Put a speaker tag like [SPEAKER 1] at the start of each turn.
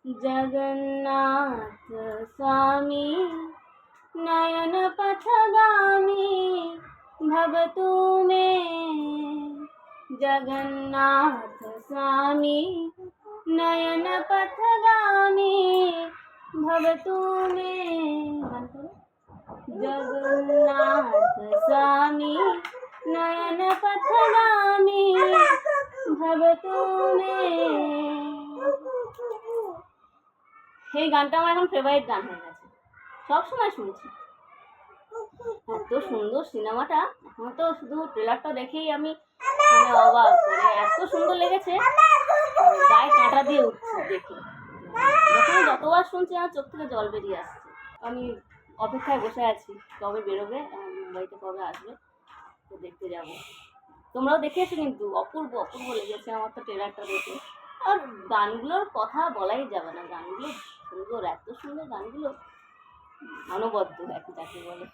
[SPEAKER 1] जगन्नाथ स्वामी नयन पथगामी भवतु मे। जगन्नाथ स्वामी नयन पथगामी भवतु मे। जगन्नाथ स्वामी नयन पथगामी भवतु मे। এই গানটা আমার এখন ফেভারিট গান হয়ে গেছে, সবসময় শুনছি। এত সুন্দর সিনেমাটা, এখন তো শুধু ট্রেলারটা দেখেই আমি অবাক, এত সুন্দর লেগেছে, গায়ে কাঁটা দিয়ে উঠছে দেখে। যখন যতবার শুনছি আমার চোখ থেকে জল বেরিয়ে আসছে। আমি অপেক্ষায় বসে আছি কবে বেরোবে, মুম্বাইতে কবে আসবে, তো দেখতে যাব। তোমরাও দেখে এসো কিন্তু, অপূর্ব অপূর্ব লেগেছে আমার তো ট্রেলারটা দেখে। আর গানগুলোর কথা বলাই যাবে না, গানগুলো সুন্দর, এত সুন্দর গানগুলো, অনবদ্য যাকে বলে।